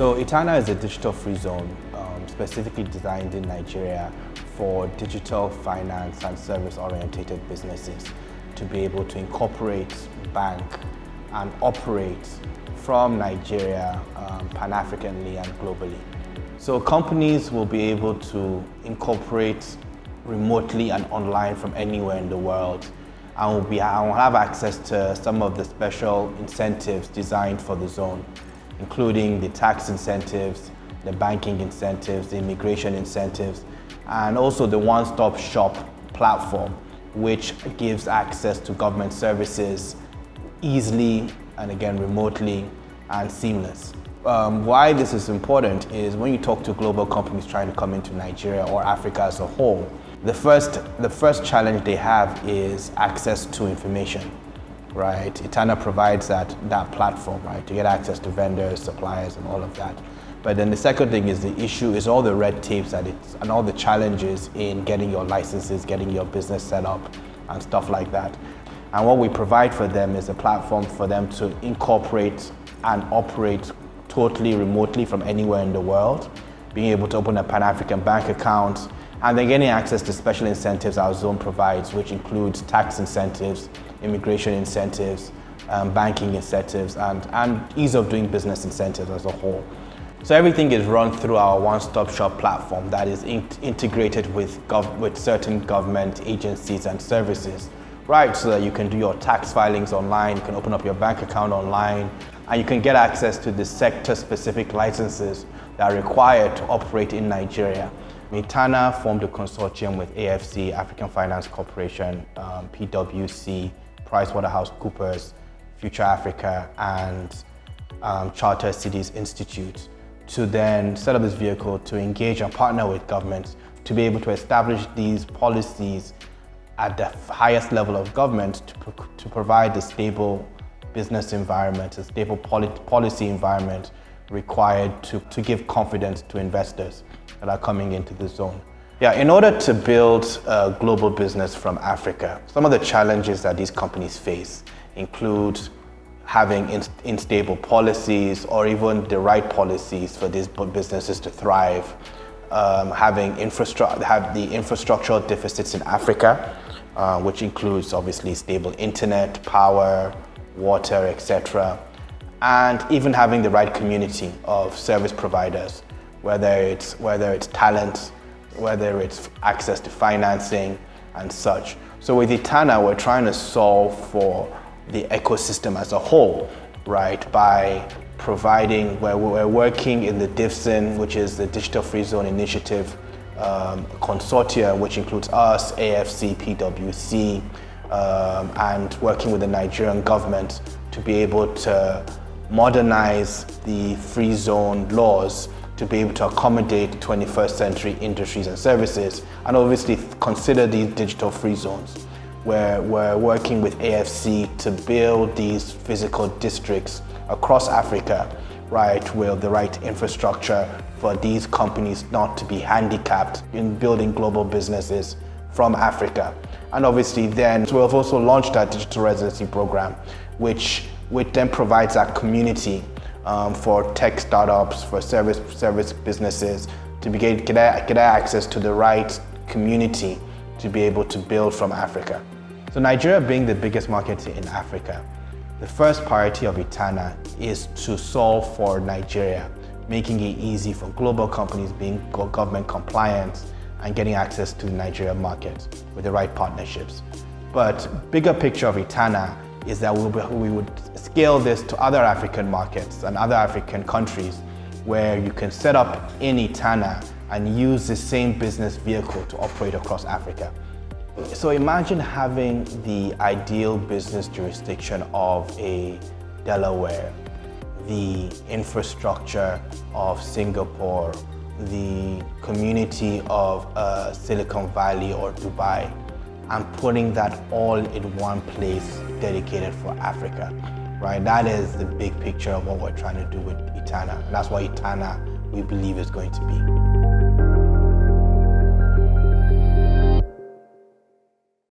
So Itana is a digital free zone specifically designed in Nigeria for digital finance and service-oriented businesses to be able to incorporate, bank, and operate from Nigeria pan-Africanly and globally. So companies will be able to incorporate remotely and online from anywhere in the world and will have access to some of the special incentives designed for the zone, including the tax incentives, the banking incentives, the immigration incentives, and also the one-stop shop platform, which gives access to government services easily and again remotely and seamless. Why this is important is when you talk to global companies trying to come into Nigeria or Africa as a whole, the first challenge they have is access to information, right? Itana provides that platform, right, to get access to vendors, suppliers, and all of that. But then the second thing is the issue is all the red tapes and all the challenges in getting your licenses, getting your business set up, and stuff like that. And what we provide for them is a platform for them to incorporate and operate totally remotely from anywhere in the world, being able to open a Pan-African bank account, and then getting access to special incentives our zone provides, which includes tax incentives, immigration incentives, banking incentives, and ease of doing business incentives as a whole. So everything is run through our one-stop shop platform that is integrated with certain government agencies and services, right? So that you can do your tax filings online, you can open up your bank account online, and you can get access to the sector-specific licenses that are required to operate in Nigeria. Itana formed a consortium with AFC, African Finance Corporation, PwC, PricewaterhouseCoopers, Future Africa, and Charter Cities Institute to then set up this vehicle to engage and partner with governments to be able to establish these policies at the highest level of government to provide the stable business environment, a stable policy environment required to give confidence to investors that are coming into the zone. Yeah, in order to build a global business from Africa, some of the challenges that these companies face include having unstable policies or even the right policies for these businesses to thrive, having the infrastructural deficits in Africa, which includes obviously stable internet, power, water, etc., and even having the right community of service providers, whether it's talent, whether it's access to financing and such. So with Itana, we're trying to solve for the ecosystem as a whole, right? By providing, we're working in the DIFZIN, which is the Digital Free Zone Initiative consortia, which includes us, AFC, PwC, and working with the Nigerian government to be able to modernize the free zone laws to be able to accommodate 21st century industries and services, and obviously consider these digital free zones. Where we're working with AFC to build these physical districts across Africa, right, with the right infrastructure for these companies not to be handicapped in building global businesses from Africa. And obviously then we've also launched our digital residency program, which then provides that community for tech startups, for service businesses to get access to the right community to be able to build from Africa. So Nigeria being the biggest market in Africa, the first priority of Itana is to solve for Nigeria, making it easy for global companies being government compliant and getting access to the Nigerian market with the right partnerships. But bigger picture of Itana is that we would scale this to other African markets and other African countries where you can set up in Itana and use the same business vehicle to operate across Africa. So imagine having the ideal business jurisdiction of a Delaware, the infrastructure of Singapore, the community of Silicon Valley or Dubai, and putting that all in one place dedicated for Africa, right? That is the big picture of what we're trying to do with Itana. And that's what Itana, we believe, is going to be.